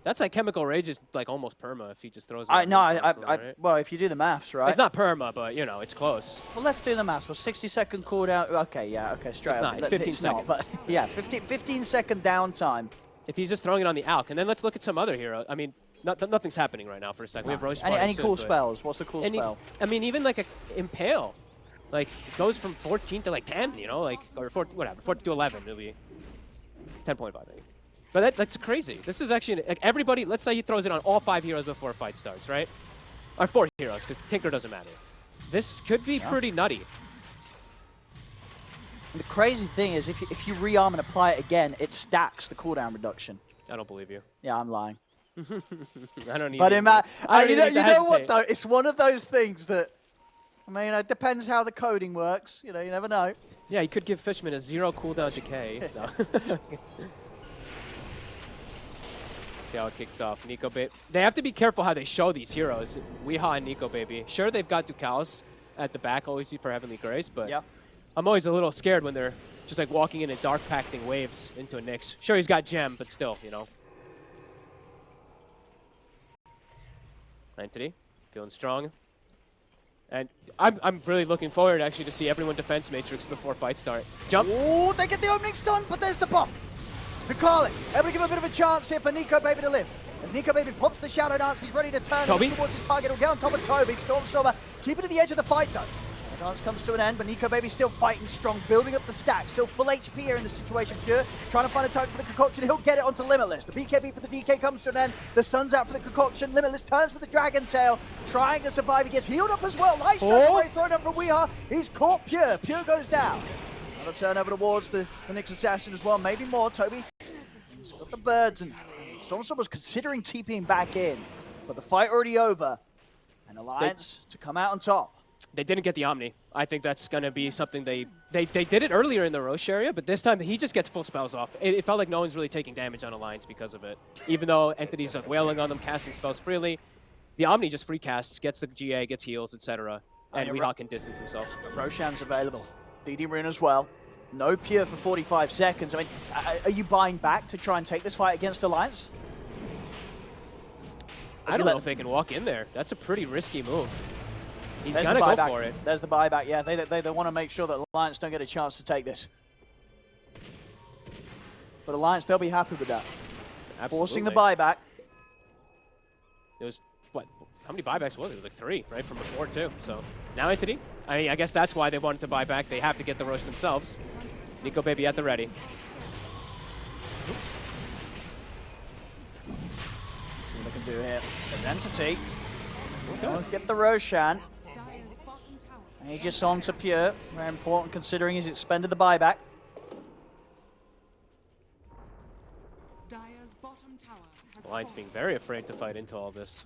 that's like Chemical Rage is like almost perma if he just throws it. Right? Well, if you do the maths, right? It's not perma, but you know, it's close. Well, let's do the maths. For 60-second cooldown. Okay, yeah, okay, straight It's up. not. It's 15 not, but seconds. yeah, 15-second downtime. If he's just throwing it on the Alk, and then let's look at some other hero. I mean, nothing's happening right now for a second. We have Roche. Any cool spells? What's a cool spell? I mean, even like a Impale, like goes from 14 to like 10, you know, like or 14, whatever, 14 to 11. It'll be 10.5 maybe. But that's crazy. This is actually like everybody. Let's say he throws it on all 5 heroes before a fight starts, right? Or 4 heroes, because Tinker doesn't matter. This could be pretty nutty. And the crazy thing is, if you rearm and apply it again, it stacks the cooldown reduction. I don't believe you. Yeah, I'm lying. I don't need. But you know what though? It's one of those things that, I mean, it depends how the coding works. You know, you never know. Yeah, you could give Fishman a 0 cooldown decay. No. See how it kicks off. Nico Baby. They have to be careful how they show these heroes. Weehaw and Nico Baby. Sure, they've got Ducalis at the back, always for Heavenly Grace, but I'm always a little scared when they're just like walking in and dark pacting waves into a Nyx. Sure, he's got Gem, but still, you know. Entity, feeling strong. And I'm really looking forward actually to see everyone defense matrix before fight start. Jump. Oh, they get the opening stun, but there's the buff. Ducalis, able to give a bit of a chance here for Nico Baby to live. If Nico Baby pops the Shadow Dance, he's ready to turn Toby towards his target. He'll get on top of Toby. Stormstormer keeping to the edge of the fight though. The dance comes to an end, but Nico Baby still fighting strong, building up the stack. Still full HP here in the situation. Pure trying to find a target for the concoction. He'll get it onto Limitless. The BKB for the DK comes to an end. The stun's out for the concoction. Limitless turns for the Dragon Tail, trying to survive. He gets healed up as well. Light strike away, thrown up from Weehaw. He's caught Pure. Pure goes down. Another turn over towards the Nyx Assassin as well. Maybe more. Toby. He's got the birds, and Stormstorm was considering TPing back in, but the fight already over, and Alliance to come out on top. They didn't get the Omni. I think that's going to be something they did it earlier in the Roche area, but this time he just gets full spells off. It felt like no one's really taking damage on Alliance because of it. Even though Entity's like wailing on them, casting spells freely, the Omni just free casts, gets the GA, gets heals, etc. And Weehaw can distance himself. Roshan's available. DD Rune as well. No Pure for 45 seconds. I mean, are you buying back to try and take this fight against Alliance? I don't know if they can walk in there. That's a pretty risky move. He's going to go for it. There's the buyback. Yeah, they want to make sure that Alliance don't get a chance to take this. But Alliance, they'll be happy with that. Absolutely. Forcing the buyback. It was, what, how many buybacks was it? It was like 3, right, from before, too. So now Entity, I mean, I guess that's why they wanted to buy back. They have to get the Roche themselves. Nico Baby at the ready. Oops. See what they can do here. There's Entity. Okay. Get the Roshan. Dire's bottom tower. And he's just on to Pure. Very important considering he's expended the buyback. Dire's bottom tower has Alliance fallen. being very afraid to fight into all this.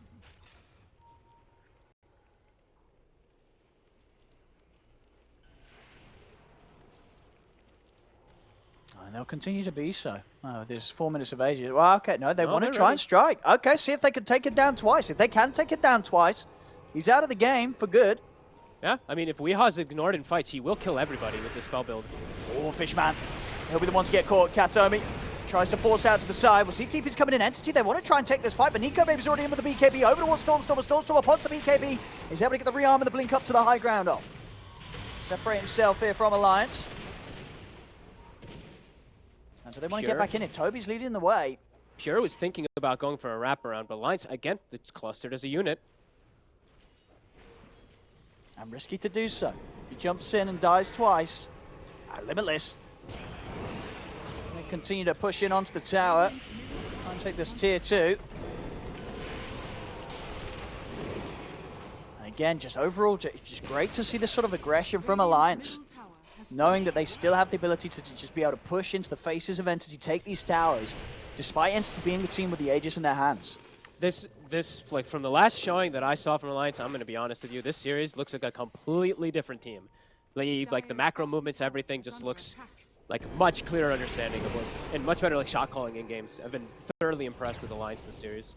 And they'll continue to be so. Oh, there's 4 minutes of age. Well, okay, no, they want to try ready. and strike. Okay, see if they can take it down twice. If they can take it down twice, he's out of the game for good. Yeah, I mean, if Weehaw's ignored in fights, he will kill everybody with this spell build. Oh, Fishman. He'll be the one to get caught. Katomi tries to force out to the side. We'll see TP's coming in. Entity, they want to try and take this fight, but Nico Baby's already in with the BKB. Over towards Stormstormer. Stormstormer pops the BKB. He's able to get the rearm and the blink up to the high ground off. Separate himself here from Alliance. And so they want to get back in it. Toby's leading the way. Pure was thinking about going for a wraparound, but Alliance, again, it's clustered as a unit. And risky to do so. If he jumps in and dies twice, Limitless. They continue to push in onto the tower. Try and take this tier 2. And again, just overall, just great to see this sort of aggression from Alliance. Knowing that they still have the ability to just be able to push into the faces of Entity, take these towers, despite Entity being the team with the Aegis in their hands. This, like, from the last showing that I saw from Alliance, I'm going to be honest with you, this series looks like a completely different team. Like the macro movements, everything just looks like much clearer understanding of what, and much better like shot calling in games. I've been thoroughly impressed with Alliance this series.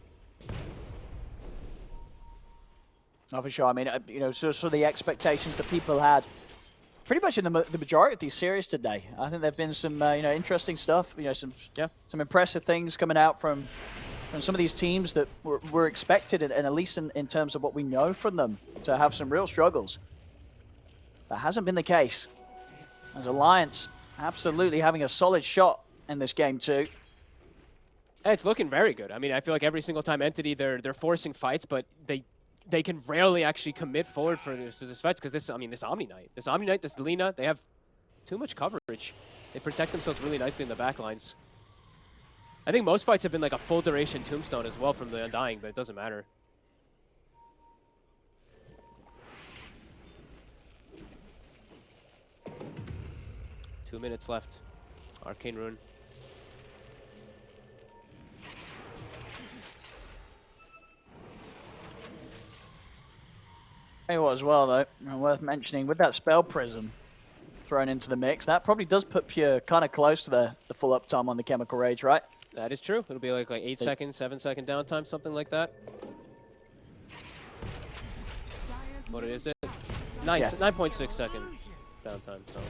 Oh, for sure. I mean, you know, so the expectations that people had pretty much in the majority of these series today. I think there've been some, you know, interesting stuff. You know, some impressive things coming out from some of these teams that were expected, and at least in terms of what we know from them, to have some real struggles. That hasn't been the case. As Alliance absolutely having a solid shot in this game too. It's looking very good. I mean, I feel like every single time Entity, they're forcing fights, but they can rarely actually commit forward for this fights because this Omni Knight, this Lina, they have too much coverage. They protect themselves really nicely in the back lines. I think most fights have been like a full duration tombstone as well from the Undying, but it doesn't matter. Two minutes left. Arcane Rune. Tell you what as well though, and worth mentioning, with that Spell Prism thrown into the mix, that probably does put Pure kind of close to the full uptime on the Chemical Rage, right? That is true. It'll be like 8 seconds, 7-second downtime, something like that. What is it? 9.6 second downtime. So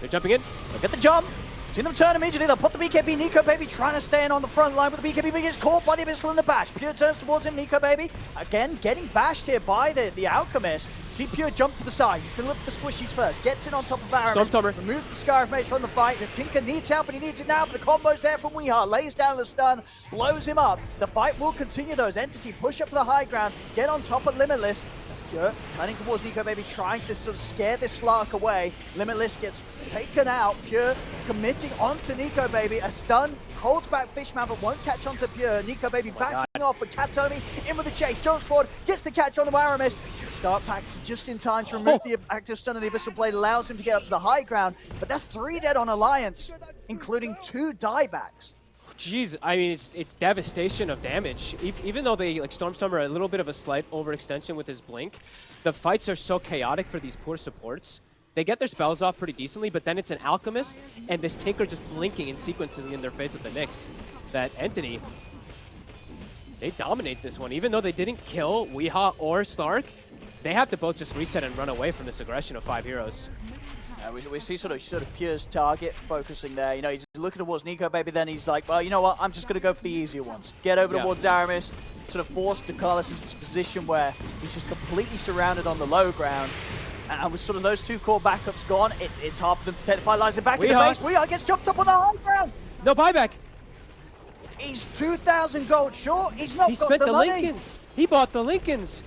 they're jumping in. Look at the jump. See them turn immediately. They'll put the BKB. Nico Baby trying to stay in on the front line with the BKB, but gets caught by the Abyssal in the bash. Pure turns towards him. Nico Baby again getting bashed here by the Alchemist. See Pure jump to the side. He's going to look for the squishies first. Gets in on top of Aramis. Stormstormer. Removes the Scarf Mage from the fight. This Tinker needs help, and he needs it now, but the combo's there from Weeha. Lays down the stun, blows him up. The fight will continue though as Entity push up to the high ground, get on top of Limitless. Pure turning towards Nico Baby, trying to sort of scare this Slark away. Limitless gets taken out. Pure committing onto Nico Baby. A stun holds back Fishman, but won't catch onto Pure. Nico Baby backing off, but Katomi in with the chase. Jumps forward, gets the catch on the Aramis. Dark Pact just in time to remove the active stun of the Abyssal Blade, allows him to get up to the high ground. But that's 3 dead on Alliance, including 2 diebacks. Jeez, I mean, it's devastation of damage. Even though they, like, Stormstormer, a little bit of a slight overextension with his Blink, the fights are so chaotic for these poor supports. They get their spells off pretty decently, but then it's an Alchemist and this Tinker just blinking and sequencing in their face with the Nyx. That Entity, they dominate this one. Even though they didn't kill Weeha or Slark, they have to both just reset and run away from this aggression of 5 heroes. We see sort of Pure's target focusing there. You know, he's looking towards Nico Baby, then he's like, well, you know what, I'm just going to go for the easier ones. Get over towards Aramis, sort of force Ducalis into this position where he's just completely surrounded on the low ground. And with sort of those 2 core backups gone, it's hard for them to take the fight lines back in the base. Weeha gets jumped up on the high ground. No buyback. He's 2,000 gold short. He's not got the money. Lincolns. He bought the Lincolns.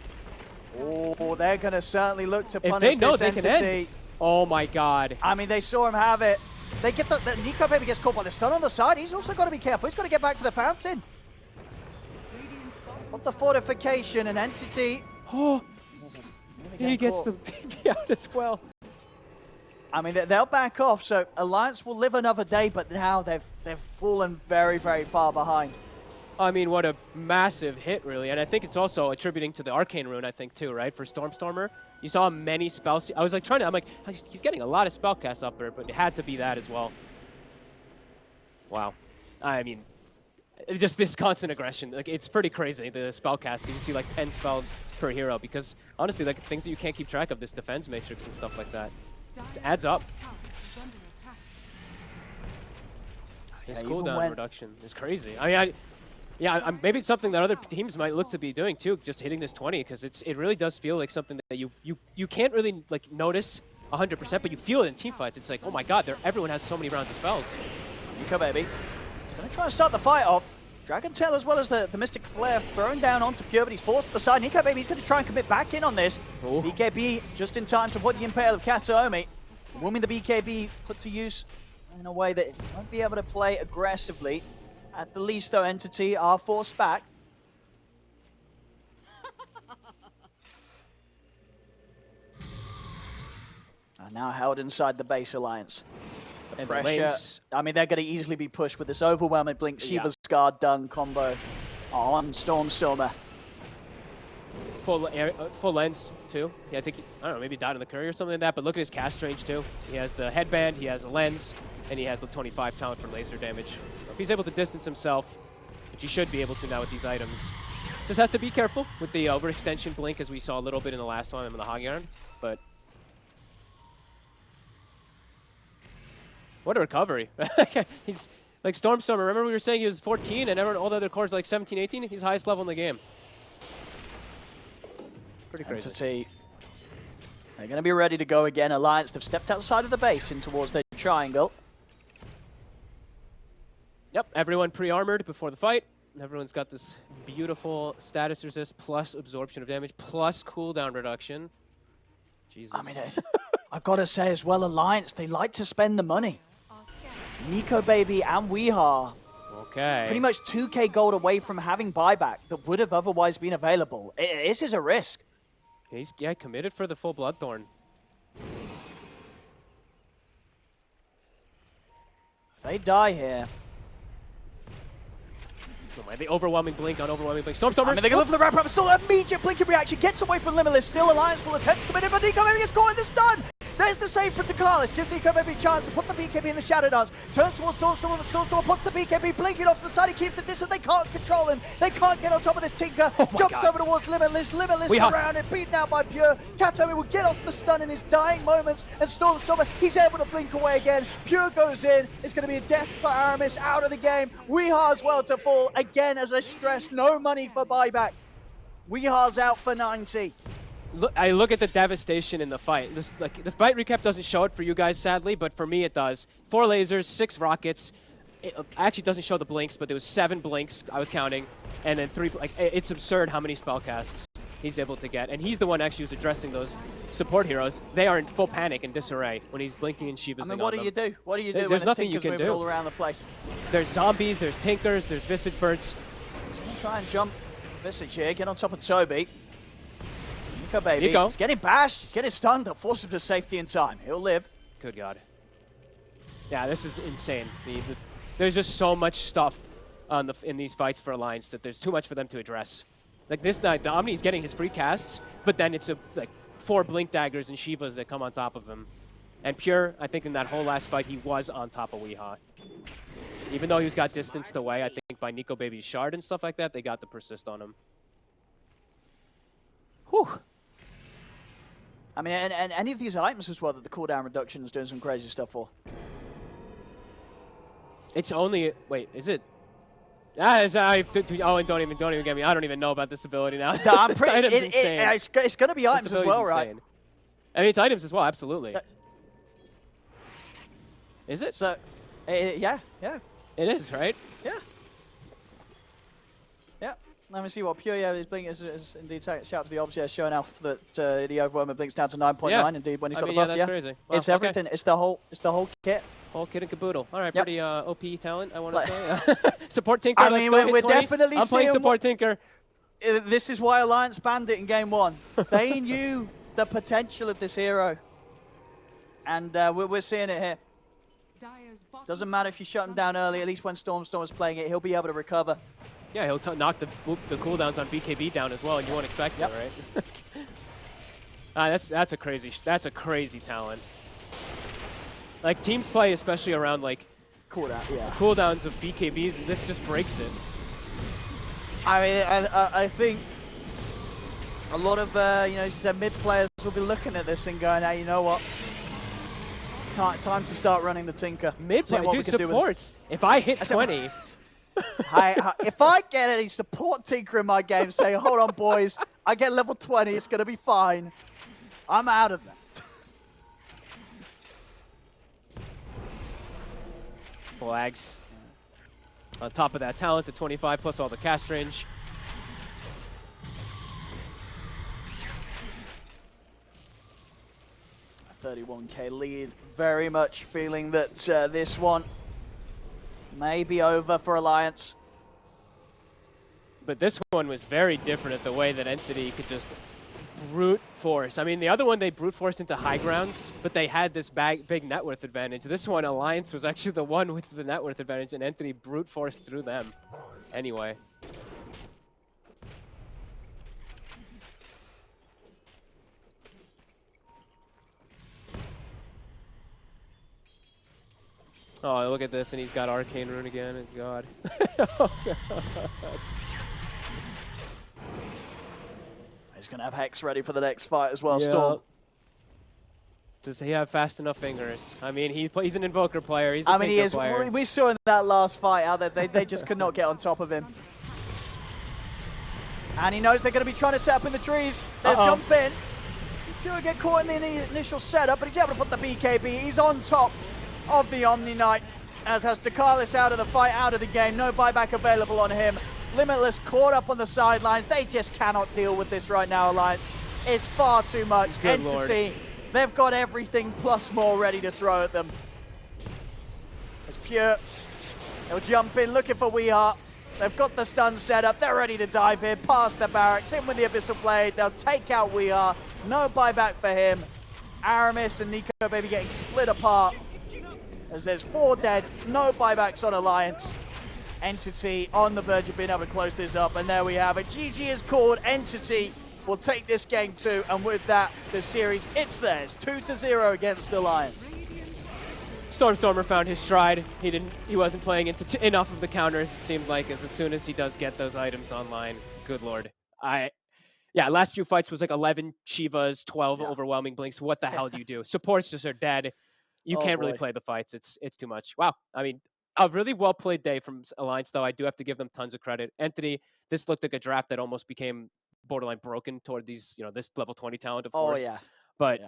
Oh, they're going to certainly look to punish if they know this they Entity. Can end. Oh my god. I mean, they saw him have it. They get the Nico Baby gets caught by the stun on the side. He's also got to be careful. He's got to get back to the fountain. What the fortification and Entity. Oh, he gets the TP out as well. I mean, they'll back off, so Alliance will live another day, but now they've fallen very, very far behind. I mean, what a massive hit, really. And I think it's also attributing to the Arcane Rune, I think, too, right? For Stormstormer. You saw many spells. I was like I'm like, he's getting a lot of spell casts up there, but it had to be that as well. Wow. I mean, just this constant aggression. Like, it's pretty crazy, the spell cast. You see like 10 spells per hero because, honestly, like things that you can't keep track of, this defense matrix and stuff like that. It adds up. This cooldown reduction is crazy. I mean, maybe it's something that other teams might look to be doing too, just hitting this 20, because it really does feel like something that you can't really like notice 100%, but you feel it in team fights. It's like, oh my god, everyone has so many rounds of spells. Nico Baby, he's going to try and start the fight off. Dragon Tail as well as the Mystic Flare thrown down onto Pure, but he's forced to the side. Nico Baby, he's going to try and commit back in on this. Ooh. BKB just in time to avoid the Impale of Kataomi. Wooming the BKB put to use in a way that it won't be able to play aggressively. At the least, though, Entity are forced back. Now held inside the base alliance. The And the pressure, lanes. I mean, they're going to easily be pushed with this overwhelming Blink Yeah. Shiva's Guard Dung combo on Stormstormer. Full lens too. Yeah, I think I don't know, maybe died in the curry or something like that. But look at his cast range too. He has the headband, he has the lens, and he has the 25 talent for laser damage. If he's able to distance himself, which he should be able to now with these items, just has to be careful with the overextension blink, as we saw a little bit in the last one in the hog yarn. But what a recovery! He's like Stormstormer. Remember we were saying he was 14, and all the other cores are like 17, 18. He's highest level in the game. Pretty crazy. Entity. They're going to be ready to go again. Alliance, they've stepped outside of the base in towards their triangle. Yep, everyone pre-armored before the fight. Everyone's got this beautiful status resist plus absorption of damage plus cooldown reduction. Jesus. I mean, I got to say as well, Alliance, they like to spend the money. Are scared. Nico Baby and Weehaw, Okay. pretty much 2k gold away from having buyback that would have otherwise been available. This is a risk. He's committed for the full Bloodthorn. If they die here, The overwhelming blink on overwhelming blink. Stormstormer. I mean, they're going to look for the wrap up. Still, immediate blinking reaction gets away from Limitless. Still, Alliance will attempt to come in, but Nico Baby gets caught in the stun. There's the save from Dakalis. Gives Nico Baby a chance to put the BKB in the Shadow Dance. Turns towards Stormstormer, but Stormstormer puts the BKB blinking off to the side. He keeps the distance. They can't control him. They can't get on top of this Tinker. Jumps over towards Limitless. Limitless surrounded, beaten out by Pure. Katomi will get off the stun in his dying moments. And Stormstormer, he's able to blink away again. Pure goes in. It's going to be a death for Aramis out of the game. Weehaw as well to fall. Again, as I stressed, no money for buyback. Weehaw's out for 90. I look at the devastation in the fight. The fight recap doesn't show it for you guys, sadly, but for me it does. 4 lasers, 6 rockets. It actually doesn't show the blinks, but there was 7 blinks I was counting, and then 3. Like, it's absurd how many spell casts he's able to get, and he's the one actually who's addressing those support heroes. They are in full panic and disarray when he's blinking and Shiva's. I mean, what do you do? What do you do There's when nothing you Tinker's can moving do. all around the place? There's zombies, there's tinkers, there's visage birds. He's going to try and jump Visage here, get on top of Toby. Nico Baby, Nico. he's getting bashed, he's getting stunned. They'll force him to safety in time. He'll live. Good God. Yeah, this is insane. There's just so much stuff in these fights for Alliance that there's too much for them to address. Like this night, the Omni's getting his free casts, but then it's like 4 Blink Daggers and Shivas that come on top of him. And Pure, I think in that whole last fight, he was on top of Weehaw. Even though he was got distanced away, I think by Nico Baby's shard and stuff like that, they got the persist on him. Whew. I mean, and any of these items as well that the cooldown reduction is doing some crazy stuff for. It's only, wait, is it? Oh, and don't even get me. I don't even know about this ability now. I'm This pretty, item's insane. it's going to be items This as well, ability's right? insane. I mean, it's items as well, absolutely. Is it? So, yeah. It is, right? Yeah. Let me see what Pure is blinking. Is indeed shout out to the obs. Yeah, showing off that the overwhelming blinks down to 9.9. Yeah. Indeed, when he's I got mean, the buff. yeah, that's crazy. Wow, It's okay. everything. It's the whole kit. Whole kid and caboodle. All right, Yep. pretty OP talent, I want to say. Support Tinker. I let's mean, go, we're hit 20. definitely I'm playing seeing support Tinker. This is why Alliance banned it in game 1. They knew the potential of this hero, and we're seeing it here. Dire's bottom Doesn't matter if you shut him down early. At least when Stormstormer's playing it, he'll be able to recover. Yeah, he'll knock the cooldowns on BKB down as well, and you won't expect Yep. it, right? That's a crazy talent. Like teams play, especially around like Cooldown, yeah. cooldowns of BKBs, and this just breaks it. I mean, I think a lot of as you said, mid players will be looking at this and going, "Hey, you know what? Time to start running the Tinker." Mid Seeing play, what we dude, can do with this. supports. If I hit 20, If I get any support Tinker in my game, say, "Hold on, boys, I get level 20, it's gonna be fine," I'm out of that. flags. On top of that talent at 25 plus all the cast range. A 31k lead, very much feeling that this one may be over for Alliance. But this one was very different at the way that Entity could just brute force. I mean, the other one, they brute forced into high grounds, but they had this big net worth advantage. This one, Alliance was actually the one with the net worth advantage, and Entity brute forced through them. Anyway. Oh, look at this, and he's got Arcane Rune again, and God. Oh, God. He's going to have Hex ready for the next fight as well, Yeah. Storm. Does he have fast enough fingers? I mean, he's an Invoker player. He's a I mean, he Tinker is. player. We saw in that last fight how they just could not get on top of him. And he knows they're going to be trying to set up in the trees. They'll jump in. Pure get caught in the initial setup, but he's able to put the BKB. He's on top of the Omni Knight, as has Dakalis out of the fight, out of the game. No buyback available on him. Limitless caught up on the sidelines. They just cannot deal with this right now, Alliance. It's far too much. Good Entity, they've got everything plus more ready to throw at them. It's Pure. They'll jump in looking for WEU. They've got the stun set up. They're ready to dive in, past the barracks, in with the Abyssal Blade. They'll take out WEU. No buyback for him. Aramis and Nico Baby getting split apart, as there's 4 dead. No buybacks on Alliance. Entity on the verge of being able to close this up, and there we have it. GG is called. Entity will take this game too, and with that, the series, it's theirs. 2-0 against Alliance. Stormstormer found his stride. He wasn't playing into enough of the counters, it seemed like, as soon as he does get those items online. Good lord. Yeah, last few fights was like 11 Shivas, 12 overwhelming blinks. What the hell do you do? Supports just are dead. You can't really play the fights. It's too much. Wow. I mean, a really well played day from Alliance, though. I do have to give them tons of credit. Entity, this looked like a draft that almost became borderline broken toward these, this level 20 talent, of course. Oh yeah. But